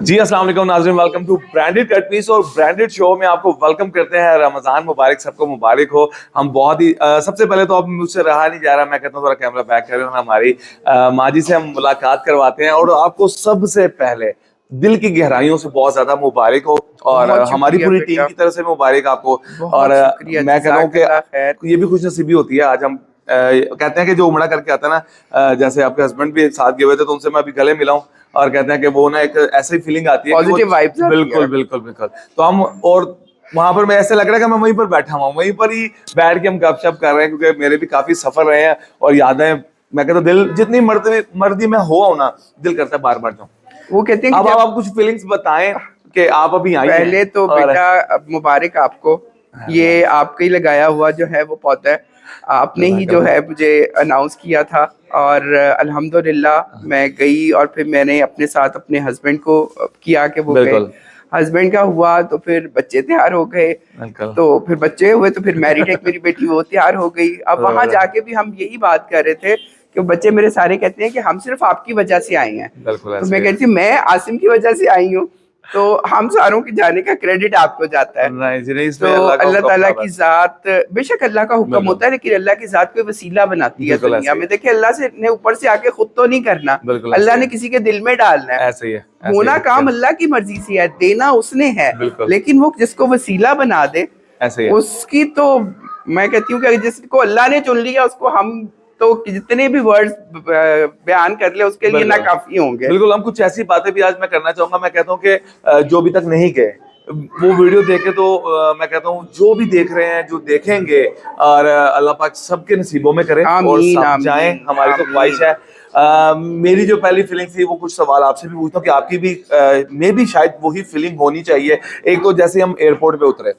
जी अस्सलाम वालेकुम नाज़रीन, welcome to branded cut piece और ब्रांडेड शो में आपको वेलकम करते हैं। रमज़ान मुबारक, सबको मुबारक हो। हम बहुत ही सबसे पहले तो अब मुझसे रहा नहीं जा रहा, मैं कहता हूँ थोड़ा कैमरा बैक करें और हमारी माजी से हम मुलाकात करवाते हैं। और आपको सबसे पहले दिल की गहराइयों से बहुत ज्यादा मुबारक हो और बहुत हमारी शुक्रिया पूरी टीम बेटा, की तरफ से मुबारक आपको। और बहुत शुक्रिया, मैं कहता हूँ जज़ाकल्लाह खैर। कि ये भी खुशनसीबी होती है। आज हम कहते हैं कि जो उमरा करके आता है ना, जैसे आपके हस्बैंड भी साथ गए हुए थे तो उनसे मैं अभी गले मिला हूँ और कहते हैं कि वो ना एक ऐसी फीलिंग आती है कि वो पॉजिटिव वाइब्स आती बिल्कुल है। बिल्कुल बिल्कुल। तो हम और वहां पर मैं ऐसे लग रहा है कि मैं वहीं पर बैठा हुआ हूँ, वहीं पर ही बैठ के हम गपशप कर रहे हैं, क्योंकि मेरे भी काफी सफर रहे हैं और यादें। मैं कहता हूँ दिल जितनी मर्दी में हुआ हूं ना, दिल करता है बार बार जाऊं। वो कहते हैं कि अब जब आप कुछ फीलिंग्स बताएं कि आप अभी आई हैं। पहले तो और बेटा अब मुबारक आपको, ये आपका ही लगाया हुआ जो है वो पौधा है, आपने ही जो है मुझे अनाउंस किया था। और अल्हम्दुलिल्लाह मैं गई और फिर मैंने अपने साथ अपने हस्बैंड को किया कि वो गए। बिल्कुल हस्बैंड का हुआ तो फिर बच्चे तैयार हो गए, बिल्कुल। तो फिर बच्चे हुए तो फिर मैरिड एक मेरी बेटी वो तैयार हो गई। अब वहां जाके भी हम यही बात कर रहे थे कि बच्चे मेरे सारे कहते हैं कि हम सिर्फ आपकी वजह से आए हैं। बिल्कुल तो ऐसे मैं ही है। कहती हूँ मैं आसिम की वजह से आई हूँ, तो हम सारों के जाने का क्रेडिट आपको जाता है। नहीं जी नहीं, तो इसमें अल्लाह का अल्लाह हुक्म ताला था की बस। जात, बेशक अल्लाह का हुक्म बिल्कुल होता है, लेकिन अल्लाह की जात कोई वसीला बनाती है बिल्कुल दुनिया ऐसे ही में। है। देखिए अल्लाह से ने ऊपर से आके खुद तो नहीं करना, बिल्कुल ऐसे अल्लाह ही ने है। किसी के दिल में डालना है। ऐसे ही है। ऐसे ही होना है काम क्या। अल्लाह की मर्जी से है, देना उसने है, बिल्कुल लेकिन वो जिसको वसीला बना दे ऐसे ही है। उसकी तो मैं कहती हूँ कि जिसको अल्लाह ने चुन लिया उसको हम तो जितने भी वर्ड्स बयान कर ले उसके लिए ना बिल्कुल काफी होंगे। बिल्कुल। हम कुछ ऐसी बातें भी आज मैं करना चाहूंगा। मैं कहता हूँ कि जो अभी तक नहीं गए वो वीडियो देखे तो मैं कहता हूँ जो भी देख रहे हैं, जो देखेंगे, और अल्लाह पाक सबके नसीबों में करे और आमीन सब जाएं, आमीन हमारी तो ख्वाहिश आमीन। है। मेरी जो पहली फीलिंग थी वो कुछ सवाल आपसे भी पूछता हूँ कि आपकी भी मे भी शायद वही फीलिंग होनी चाहिए। एक तो जैसे हम एयरपोर्ट पे उतरे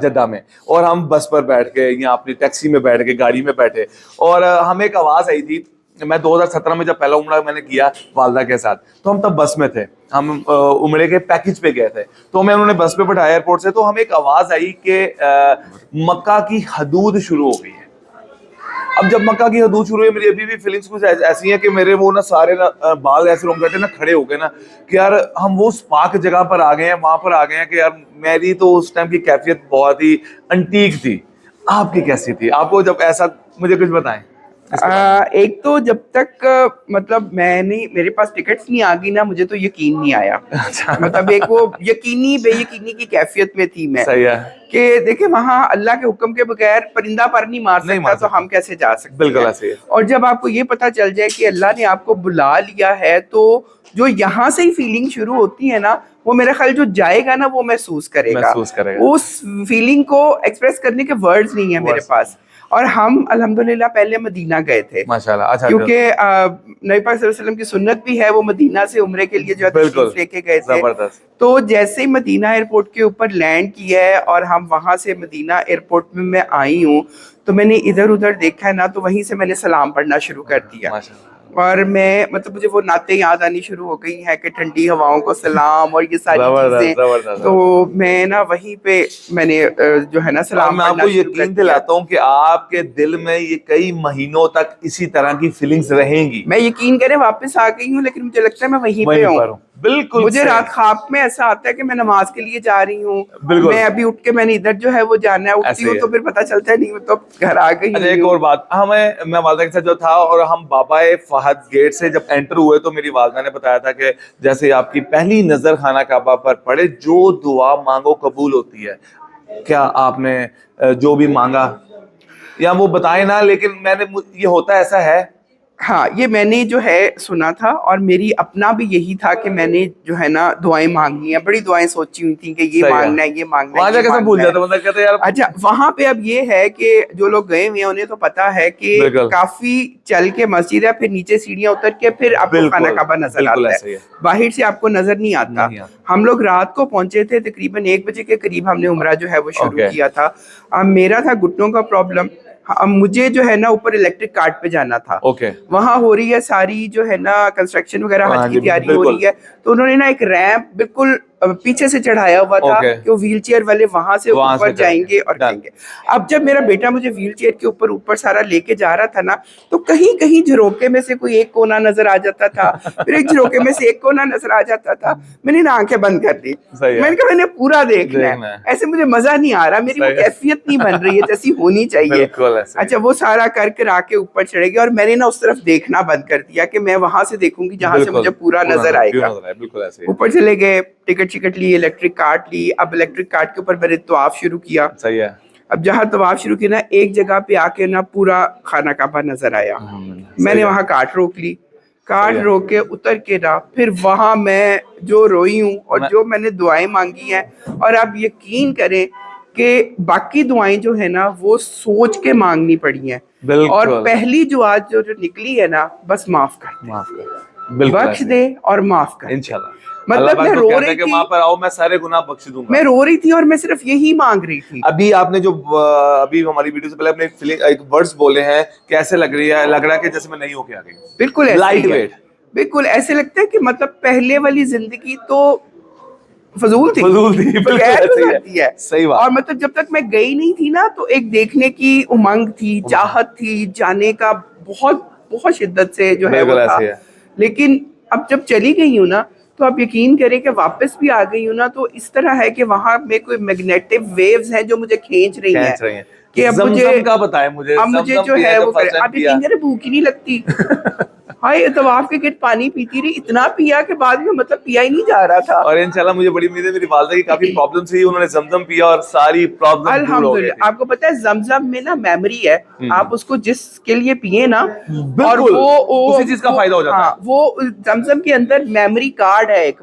जद्दा में, और हम बस पर बैठ के या अपनी टैक्सी में बैठ के गाड़ी में बैठे, और हमें एक आवाज आई थी। मैं 2017 में जब पहला उम्रा मैंने किया वालदा के साथ, तो हम तब बस में थे। हम उम्रे के पैकेज पे गए थे, तो हमें उन्होंने बस पे बैठाया एयरपोर्ट से। तो हमें एक आवाज आई कि मक्का की हदूद शुरू हो गई है। अब जब मक्का की हदूद शुरू हुई, मेरी अभी भी फीलिंग्स कुछ ऐसी हैं कि मेरे वो ना सारे ना बाल ऐसे रोम करते ना खड़े हो गए ना, कि यार हम वो पाक जगह पर आ गए हैं, वहां पर आ गए हैं कि यार मेरी तो उस टाइम की कैफियत बहुत ही अंटीक थी। आपकी कैसी थी? आपको जब ऐसा, मुझे कुछ बताएं इसके बारे में। एक तो जब तक मतलब मैंने मेरे पास टिकट्स नहीं आ गई ना, मुझे तो यकीन नहीं आया। अच्छा मतलब एक वो यकीनी बेयकीनी की कैफियत में थी मैं सही है। कि देखिए वहां अल्लाह के हुक्म के बगैर परिंदा पर नहीं मार नहीं सकता, मार तो सकता। हम कैसे जा सकते बिल्कुल हैं। ऐसे ही है। और जब आपको ये पता चल जाए कि अल्लाह ने आपको बुला लिया है, तो जो यहाँ से ही फीलिंग शुरू होती है ना, वो मेरा ख्याल जो जाएगा ना वो महसूस करेगा। महसूस करेगा। उस फीलिंग को एक्सप्रेस करने के वर्ड्स नहीं है मेरे वर्ड्स पास। और हम अल्हम्दुलिल्लाह पहले मदीना गए थे, माशाल्लाह। अच्छा अच्छा। क्योंकि नबी पाक सल्लल्लाहु अलैहि वसल्लम की सुन्नत भी है, वो मदीना से उम्रे के लिए जो है बिल्कुल तशरीफ लेके गए थे। जबरदस्त। तो जैसे ही मदीना एयरपोर्ट के ऊपर लैंड किया है और हम वहां से मदीना एयरपोर्ट में मैं आई हूँ, तो मैंने इधर उधर देखा है ना, तो वहीं से मैंने सलाम पढ़ना शुरू कर दिया। माशाल्लाह। और मैं मतलब मुझे वो नाते याद आनी शुरू हो गई हैं कि ठंडी हवाओं को सलाम और ये सारी जबरदस्त चीजें। जबरदस्त तो जबरदस्त। मैं ना वहीं पे मैंने जो है ना और सलाम मैं पढ़ना आपको शुरू कर यकीन दिया। दिलाता हूँ कि आपके दिल में ये कई महीनों तक इसी तरह की फीलिंग्स रहेंगी। मैं यकीन करें वापस आ गई हूँ, लेकिन मुझे लगता है मैं वहीं पे वहीं हूँ। पर हूँ, बिल्कुल मुझे सेम। रात ख्वाब में ऐसा आता है कि मैं नमाज के लिए जा रही हूँ, बिल्कुल मैं अभी उठ के मैंने इधर जो है वो जाना है, उठती ऐसे हूँ ही है। तो फिर पता चलता है नहीं मैं तो घर आ गई अच्छा हुई एक हूँ। और बात, मैं वालदा के साथ जो था और हम बाबा फहद गेट से जब एंटर हुए, तो मेरी वालदा ने बताया था कि जैसे आपकी पहली नजर खाना काबा पर पड़े, जो दुआ मांगो कबूल होती है। क्या आपने जो भी मांगा, या वो बताए ना, लेकिन ये होता ऐसा है। हाँ, ये मैंने जो है सुना था, और मेरी अपना भी यही था कि मैंने जो है ना दुआएं मांगनी है, बड़ी दुआएं सोची हुई थी कि ये सही है। मांगना है, ये मांगना वहां है, ये जाके सब भूल मांगना है। जाता बंदा, कहता है यार। अच्छा, वहां पे अब ये है कि जो लोग गए हुए हैं उन्हें तो पता है कि बिल्कुल काफी चल के मस्जिद है, फिर नीचे सीढ़ियां उतर के फिर आपको खाना बिल्कुल काबा नजर बिल्कुल आता है, ऐसे ही है। बाहर से आपको नजर नहीं आता। नहीं आता। हम लोग रात को पहुंचे थे, तकरीबन 1 बजे के करीब हमने उम्रा जो है वो शुरू ओके किया था। अब मेरा था घुटनों का प्रॉब्लम। अब मुझे जो है ना ऊपर इलेक्ट्रिक कार्ट पे जाना था, ओके। वहां हो रही है सारी जो है ना कंस्ट्रक्शन वगैरह, हज हाँ की जी तैयारी हो बिल्कुल। रही है। तो उन्होंने ना एक रैंप बिल्कुल पीछे से चढ़ाया हुआ था Okay. कि वो व्हील चेयर वाले वहां से वहां ऊपर से जाएंगे और Done. जाएंगे। अब जब मेरा बेटा मुझे व्हील चेयर के ऊपर सारा लेके जा रहा था ना, तो कहीं कहीं झरोके में से कोई एक कोना नजर आ जाता था, फिर एक झरोके में से एक कोना नजर आ जाता था। मैंने ना आंखें बंद कर दी, सही है। मैंने कहा मैंने पूरा देखना देखना है, है। ऐसे मुझे मजा नहीं आ रहा, मेरी वो सही है। कैफियत नहीं बन रही है जैसी होनी चाहिए। बिल्कुल ऐसे ही। अच्छा, वो सारा करके आके ऊपर चढ़ेगी और मैंने ना उस तरफ देखना बंद कर दिया कि मैं वहां से देखूंगी जहां से बिल्कुल, मुझे पूरा नजर आएगा। बिल्कुल ऐसे ही। ऊपर चले गए, टिकट शिकट ली, इलेक्ट्रिक कार्ट ली। अब इलेक्ट्रिक कार्ट के ऊपर मैंने तवाफ शुरू किया। सही है। अब जहाँ तवाफ शुरू किया ना, एक जगह पे आके ना पूरा खाना काबा नजर आया। मैंने वहां कार्ट रोक ली, कार्ट सही है। रोक के उतर के ना फिर वहां मैं जो रोई हूँ और जो मैंने दुआएं मांगी हैं, और आप यकीन करें कि बाकी दुआएं जो है ना वो सोच के मांगनी पड़ी हैं। बिल्कुल। और पहली दुआ जो निकली है ना, बस माफ कर, माफ कर, बिल्कुल बख्श दे और माफ कर। इंशाल्लाह। मतलब मैं रो रही थी, वहां पर आओ, मैं सारे गुनाह बख्श दूंगा। मैं रो रही थी और मैं सिर्फ यही मांग रही थी। अभी आपने जो अभी हमारी वीडियो से पहले अपने फीलिंग एक वर्ड्स बोले हैं, कैसे लग रही है? लग रहा है कि जैसे मैं नहीं होके आ गई। बिल्कुल ऐसे लाइट ही है। वेट, बिल्कुल ऐसे लगता है कि मतलब पहले वाली जिंदगी तो फजूल थी, बिल्कुल बगैर ऐसे ही गुजारती है। सही बात। और मतलब जब तक मैं गई नहीं थी ना, तो एक देखने की उमंग थी, चाहत थी, जाने का बहुत बहुत शिद्दत से जो है वो बिल्कुल था। ऐसे ही है। लेकिन अब जब चली गई हूँ ना, तो आप यकीन करें कि वापस भी आ गई हूँ ना, तो इस तरह है कि वहां में कोई मैग्नेटिक वेव्स हैं जो मुझे खींच रही हैं कि अब मुझे ज़मज़म का बताएं मुझे। अब मुझे ज़मज़म जो पिया है जब वो फर्स्ट टाइम आप यकीन करें भूख ही नहीं लगती। हाय, तवाफ के किट पानी पीती रही, इतना पिया कि बाद में मतलब पिया ही नहीं जा रहा था। और इंशाल्लाह मुझे बड़ी उम्मीद है, मेरी वालदा की काफी प्रॉब्लम थी, उन्होंने ज़मज़म पिया और सारी प्रॉब्लम दूर हो गई अल्हम्दुलिल्लाह। थी। आपको पता है जमजम में ना मेमोरी है, आप उसको जिसके लिए पिए ना, और बिल्कुल, वो उसी चीज का फायदा हो जाता हाँ, है। वो जमजम के अंदर मेमोरी कार्ड है एक,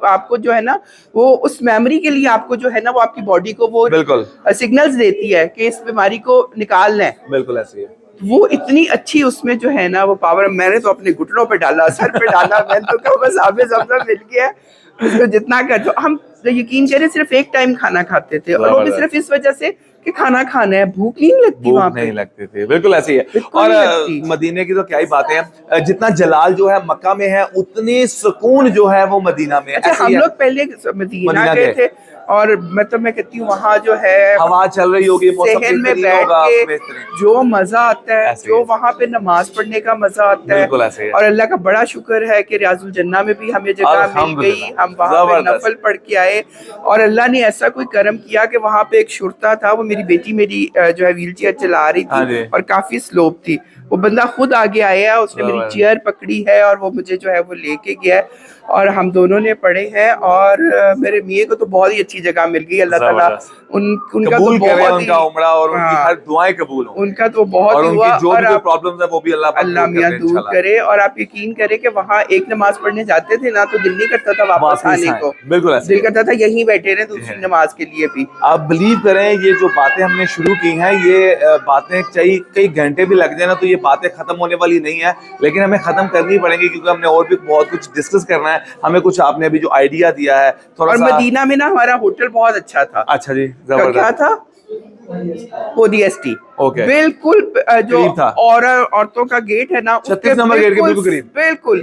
आपको जो है ना वो उस मेमोरी के लिए आपको जो है ना वो आपकी बॉडी को वो बिल्कुल सिग्नल्स देती है कि इस बीमारी को निकालना है। बिल्कुल ऐसे ही है। वो इतनी अच्छी उसमें जो है ना वो पावर, मैंने तो अपने घुटनों पे डाला, सर पे डाला, मैंने तो कहा बस आबे जमजम मिल गया है, उसको जितना कर दो। हम तो यकीन करें सिर्फ एक टाइम खाना खाते थे, और वो भी सिर्फ इस वजह से कि खाना खाना है, भूख नहीं लगती, वहां भूख पे नहीं लगती थी। बिल्कुल ऐसे ही है। बिल्कुल और नहीं लगती। मदीने की तो क्या ही बातें हैं, जितना जलाल जो है मक्का में है, उतनी सुकून जो है वो मदीना में है। अच्छा, ऐसे हम ही है। लोग पहले मदीना मदीना गए गए। थे, और मतलब मैं कहती हूँ वहाँ जो है हवा चल रही होगी, मौसम सहन में बेहतरीन बैठ होगा, के बेहतरीन। जो मजा आता है, ऐसे ही जो है। वहाँ पे नमाज पढ़ने का मजा आता है, बिल्कुल ऐसे ही है। और अल्लाह का बड़ा शुक्र है कि रियाजुल जन्ना में भी हमें जगह मिल गई, अल्हम्दुलिल्लाह, हम वहाँ पे जबरदस्त। नफल पढ़ के आए, और अल्लाह ने ऐसा कोई करम किया कि वहाँ पे एक शुरता था, वो मेरी बेटी मेरी जो है व्हील चेयर चला रही हाँ जी। थी और काफी स्लोप थी, वो बंदा खुद आगे आया, उसने मेरी जबरदस्त। चेयर पकड़ी है और वो मुझे जो है वो लेके गया है, और हम दोनों ने पढ़े हैं। और मेरे मियाँ को तो बहुत ही अच्छी जगह मिल गई, अल्लाह ताला उनका तो कबूल करे बहुत ही, उनका उम्रा, और उनकी हाँ, हर दुआएं कबूल हों, उनका तो बहुत और ही हुआ। उनकी जो और भी कोई आप प्रॉब्लम्स है वो भी अल्लाह पाक अल्लाह दूर मियाँ करे दूर इंशाल्लाह। करे। और आप यकीन करें कि वहाँ एक नमाज पढ़ने जाते थे ना, तो दिल नहीं करता था वापस आने आए। को, बिल्कुल ऐसे दिल ही है। करता था यहीं बैठे रहे दूसरी नमाज के लिए भी। आप बिलीव करें, ये जो बातें हमने शुरू की हैं, ये बातें चाहिए कई घंटे भी लग जाए ना, तो ये बातें खत्म होने वाली नहीं है, लेकिन हमें खत्म करनी पड़ेगी, क्योंकि हमने और भी बहुत कुछ डिस्कस करना है। हमें कुछ आपने अभी जो आइडिया दिया है थोड़ा और सा। मदीना में ना हमारा होटल बहुत अच्छा था। अच्छा जी, क्या जबरदस्त। था? ओडीएसटी। ओके। बिल्कुल जो करीब था। औरतों का गेट है ना, 36 नंबर गेट के बिल्कुल करीब। बिल्कुल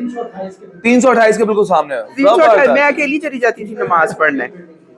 328 के बिल्कुल सामने। 328। मैं अकेली चली जाती थी नमाज पढ़ने।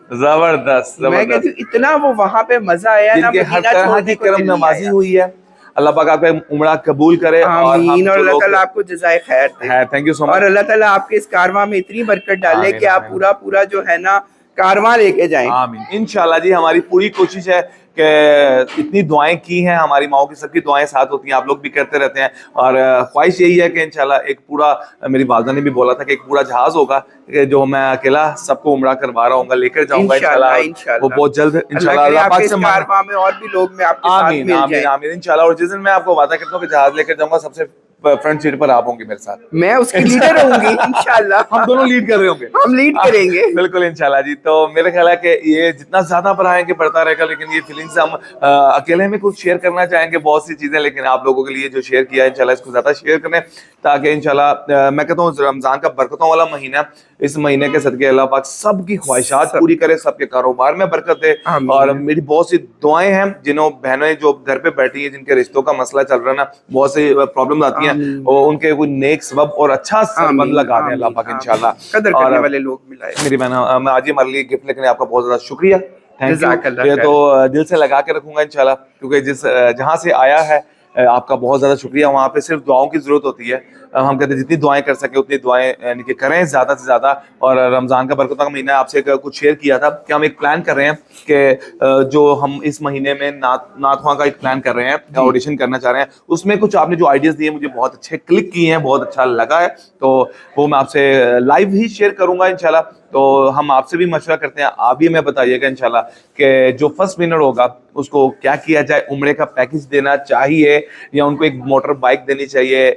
जबरदस्त मैं कहती जबरदस्त। हूँ इतना वो वहां पे मजा आया ना, जिनके हर मदीना तरह छोड़ने की को करम दिल नहीं नवाजी आया। हुई है, अल्लाह पाक आपका उम्रा कबूल करे। और हम आमीन, और जो अल्लाह लोग ताला आपको जज़ाए खैर दे। है, थैंक यू सो और मच। अल्लाह ताला आपके इस कारवां में इतनी बरकत डाले आमीन, कि आप आमीन। पूरा पूरा जो है ना कारवां लेके जाएं। आमीन इंशाल्लाह जी। हमारी पूरी कोशिश है कि इतनी दुआएं की हैं, हमारी माओ की सबकी दुआएं साथ होती हैं, आप लोग भी करते रहते हैं, और ख्वाहिश यही है कि इंशाल्लाह एक पूरा, मेरी वालदा ने भी बोला था कि एक पूरा जहाज होगा कि जो मैं अकेला सबको उम्रा करवा रहा हूँ, लेकर जाऊंगा इंशाल्लाह। वो बहुत जल्द इंशाल्लाह अल्लाह पाक से कारवां में और भी लोग में आपके साथ आमीन मिल आमीन जाएं। आमीन इंशाल्लाह। और जिस दिन मैं आपको वादा करता हूँ कि जहाज लेकर जाऊंगा, सबसे फ्रंट सीट पर आप होंगे मेरे साथ, मैं उसकी लीडर होंगी इंशाल्लाह। हम दोनों लीड कर रहे होंगे, हम लीड करेंगे बिल्कुल इंशाल्लाह जी। तो मेरा ख्याल है कि ये जितना ज्यादा बढ़ाएंगे बढ़ता रहेगा, लेकिन ये फीलिंग्स हम अकेले में कुछ शेयर करना चाहेंगे बहुत सी चीजें, लेकिन आप लोगों के लिए जो शेयर किया है इंशाल्लाह इसको ज्यादा शेयर करें, ताकि इंशाल्लाह मैं कहता हूँ रमजान का बरकतों वाला महीना, इस महीने के सदके अल्लाह पाक सबकी ख्वाहिशात पूरी करे, सबके कारोबार में बरकत दे। और मेरी बहुत सी दुआएं हैं जिन्हों बहनें जो घर पे बैठी हैं, जिनके रिश्तों का मसला चल रहा है ना, बहुत सी प्रॉब्लम आती है हैं और उनके कोई नेक सबब और अच्छा संबंध लगा दें अल्लाह पाक इंशाल्लाह। कदर करने वाले लोग मिलाए। मेरी बहन, मैं आज ही हमारे लिए गिफ्ट लेकर आपका बहुत ज्यादा शुक्रिया, थैंक यू। जज़ाकल्लाह ये खैर। तो दिल से लगा के रखूंगा इंशाल्लाह, क्योंकि जिस जहाँ से आया है आपका बहुत ज्यादा शुक्रिया। वहाँ पे सिर्फ दुआओं की जरूरत होती है। हम कहते हैं जितनी दुआएं कर सके उतनी दुआएं यानी कि करें ज्यादा से ज्यादा। और रमजान का बरकत का महीना है, आपसे कुछ शेयर किया था कि हम एक प्लान कर रहे हैं कि जो हम इस महीने में नातवा का एक प्लान कर रहे हैं, ऑडिशन करना चाह रहे हैं। उसमें कुछ आपने जो आइडियाज दिए मुझे बहुत अच्छे क्लिक किए हैं, बहुत अच्छा लगा है, तो वो मैं आपसे लाइव ही शेयर करूंगा इंशाल्लाह। तो हम आपसे भी मशवरा करते हैं, आप भी हमें बताइएगा इंशाल्लाह कि जो फर्स्ट विनर होगा उसको क्या किया जाए, उम्रे का पैकेज देना चाहिए या उनको एक मोटर बाइक देनी चाहिए,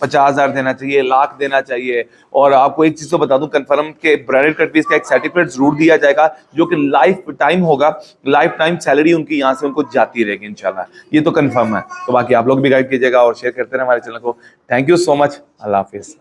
50,000 देना चाहिए, लाख देना चाहिए। और आपको एक चीज तो बता दूं कंफर्म के ब्राइडल कट पीस का एक सर्टिफिकेट जरूर दिया जाएगा जो कि लाइफ टाइम होगा, लाइफ टाइम सैलरी उनकी यहाँ से उनको जाती रहेगी इंशाल्लाह, ये तो कंफर्म है। तो बाकी आप लोग भी गाइड कीजिएगा और शेयर करते रहे हमारे चैनल को। Thank you so much, Allah Hafiz.